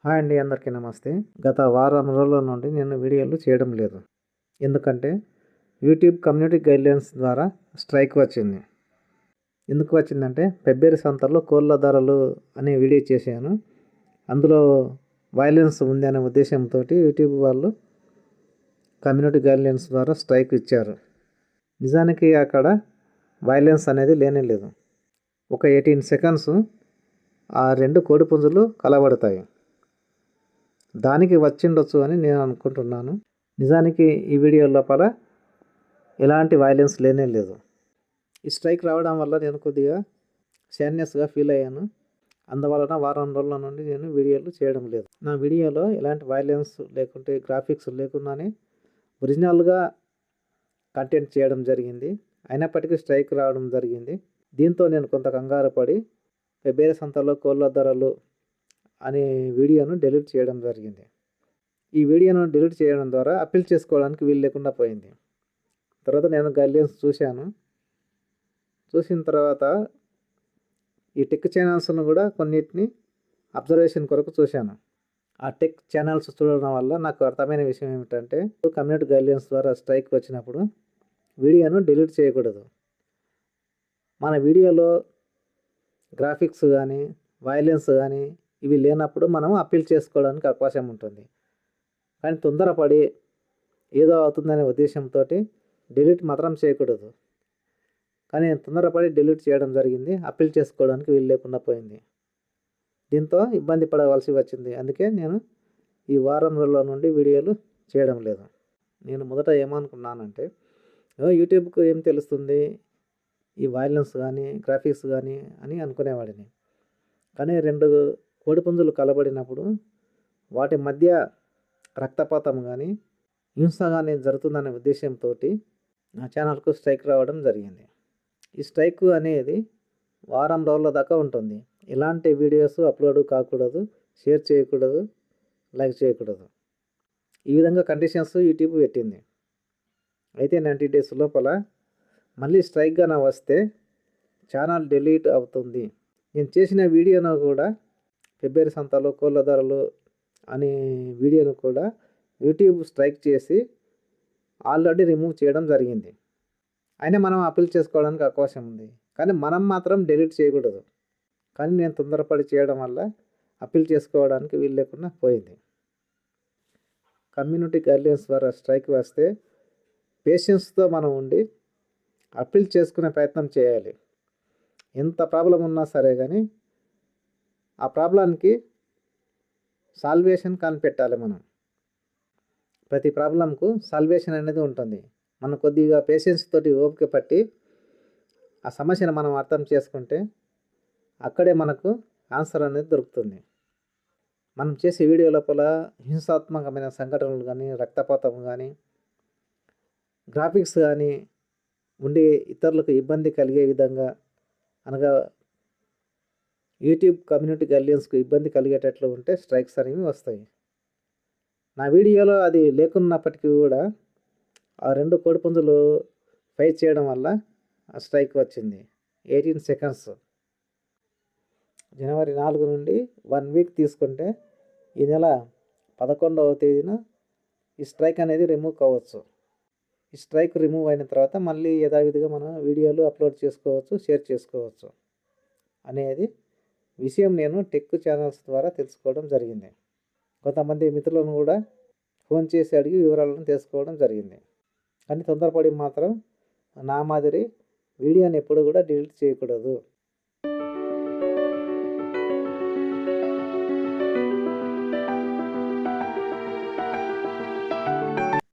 Hi అండి, అందరికీ నమస్తే. గత వారం రోజుల నుండి నేను వీడియోలు చేయడం లేదు. ఎందుకంటే యూట్యూబ్ కమ్యూనిటీ గైడ్లైన్స్ ద్వారా స్ట్రైక్ వచ్చింది. ఎందుకు వచ్చిందంటే ఫిబ్రవరి సంతలో కోళ్ళ ధరలు అనే వీడియో చేశాను. అందులో వైలెన్స్ ఉంది అనే ఉద్దేశంతో యూట్యూబ్ వాళ్ళు కమ్యూనిటీ గైడ్లైన్స్ ద్వారా స్ట్రైక్ ఇచ్చారు. నిజానికి అక్కడ వైలెన్స్ అనేది లేనే లేదు. ఒక 18 సెకండ్స్ ఆ రెండు కోడిపుంజులు కలబడతాయి. దానికి వచ్చిండొచ్చు అని నేను అనుకుంటున్నాను. నిజానికి ఈ వీడియో లోపల ఎలాంటి వైలెన్స్ లేనే లేదు. ఈ స్ట్రైక్ రావడం వల్ల నేను కొద్దిగా సాడ్నెస్గా ఫీల్ అయ్యాను. అందువలన వారం రోజుల నుండి నేను వీడియోలు చేయడం లేదు. నా వీడియోలో ఎలాంటి వైలెన్స్ లేకుంటే గ్రాఫిక్స్ లేకుండానే ఒరిజినల్గా కంటెంట్ చేయడం జరిగింది. అయినప్పటికీ స్ట్రైక్ రావడం జరిగింది. దీంతో నేను కొంత కంగారు పడి ఫిబ్రవరి సంతలో కోళ్ళ ధరలు అనే వీడియోను డిలీట్ చేయడం జరిగింది. ఈ వీడియోను డిలీట్ చేయడం ద్వారా అప్పీల్ చేసుకోవడానికి వీలు లేకుండా పోయింది. తర్వాత నేను గైడ్లైన్స్ చూశాను. చూసిన తర్వాత ఈ టెక్ ఛానల్స్ను కూడా కొన్నిటిని అబ్జర్వేషన్ కొరకు చూశాను. ఆ టెక్ ఛానల్స్ చూడడం వల్ల నాకు అర్థమైన విషయం ఏమిటంటే కమ్యూనిటీ గైడ్లైన్స్ ద్వారా స్ట్రైక్ వచ్చినప్పుడు వీడియోను డిలీట్ చేయకూడదు. మన వీడియోలో గ్రాఫిక్స్ కానీ వైలెన్స్ కానీ ఇవి లేనప్పుడు మనం అప్పీల్ చేసుకోవడానికి అవకాశం ఉంటుంది. కానీ తొందరపడి ఏదో అవుతుందనే ఉద్దేశంతో డిలీట్ మాత్రం చేయకూడదు. కానీ నేను తొందరపడి డిలీట్ చేయడం జరిగింది. అప్పీల్ చేసుకోవడానికి వీలు లేకుండా పోయింది. దీంతో ఇబ్బంది పడవలసి వచ్చింది. అందుకే నేను ఈ వారం రోజుల నుండి వీడియోలు చేయడం లేదు. నేను మొదట ఏమనుకున్నానంటే యూట్యూబ్కు ఏం తెలుస్తుంది ఈ వైలెన్స్ కానీ గ్రాఫిక్స్ కానీ అని అనుకునేవాడిని. కానీ రెండు కోడిపుంజులు కలబడినప్పుడు వాటి మధ్య రక్తపాతం కానీ హింస కానీ జరుగుతుందనే ఉద్దేశంతో నా ఛానల్కు స్ట్రైక్ రావడం జరిగింది. ఈ స్ట్రైక్ అనేది వారం రోజుల దాకా ఉంటుంది. ఎలాంటి వీడియోస్ అప్లోడ్ కాకూడదు, షేర్ చేయకూడదు, లైక్ చేయకూడదు. ఈ విధంగా కండిషన్స్ యూట్యూబ్ పెట్టింది. అయితే 90 డేస్ లోపల మళ్ళీ స్ట్రైక్గా వస్తే ఛానల్ డిలీట్ అవుతుంది. నేను చేసిన వీడియోను కూడా ఫిబ్రవరి సంతలో కోళ్ళ ధరలు అనే వీడియోను కూడా యూట్యూబ్ స్ట్రైక్ చేసి ఆల్రెడీ రిమూవ్ చేయడం జరిగింది. అయినా మనం అప్పీల్ చేసుకోవడానికి అవకాశం ఉంది. కానీ మనం మాత్రం డిలీట్ చేయకూడదు. కానీ నేను తొందరపడి చేయడం వల్ల అప్పీల్ చేసుకోవడానికి వీలు లేకుండా పోయింది. కమ్యూనిటీ గైడ్లైన్స్ ద్వారా స్ట్రైక్ వస్తే పేషెన్స్తో మనం ఉండి అప్పీల్ చేసుకునే ప్రయత్నం చేయాలి. ఎంత ప్రాబ్లం ఉన్నా సరే కానీ ఆ ప్రాబ్లానికి సాల్వేషన్ కనిపెట్టాలి. మనం ప్రతి ప్రాబ్లంకు సాల్వేషన్ అనేది ఉంటుంది. మనం కొద్దిగా పేషెన్స్ తోటి ఓపిక పట్టి ఆ సమస్యను మనం అర్థం చేసుకుంటే అక్కడే మనకు ఆన్సర్ అనేది దొరుకుతుంది. మనం చేసే వీడియో లోపల హింసాత్మకమైన సంఘటనలు కానీ రక్తపాతం కానీ గ్రాఫిక్స్ కానీ ఉండి ఇతరులకు ఇబ్బంది కలిగే విధంగా అనగా యూట్యూబ్ కమ్యూనిటీ గైడ్లైన్స్కు ఇబ్బంది కలిగేటట్లు ఉంటే స్ట్రైక్స్ అనేవి వస్తాయి. నా వీడియోలో అది లేకున్నప్పటికీ కూడా ఆ రెండు కోడిపుంజులు ఫైట్ చేయడం వల్ల ఆ స్ట్రైక్ వచ్చింది. 18 సెకండ్స్. జనవరి 4 నుండి 1 వీక్ తీసుకుంటే ఈ నెల 11వ తేదీన ఈ స్ట్రైక్ అనేది రిమూవ్ కావచ్చు. ఈ స్ట్రైక్ రిమూవ్ అయిన తర్వాత మళ్ళీ యథావిధిగా మనం వీడియోలు అప్లోడ్ చేసుకోవచ్చు, షేర్ చేసుకోవచ్చు అనేది విషయం నేను టెక్ ఛానల్స్ ద్వారా తెలుసుకోవడం జరిగింది. కొంతమంది మిత్రులను కూడా ఫోన్ చేసి అడిగి వివరాలను తెలుసుకోవడం జరిగింది. కానీ తొందరపడి మాత్రం నా మాదిరి వీడియోని ఎప్పుడు కూడా డిలీట్ చేయకూడదు.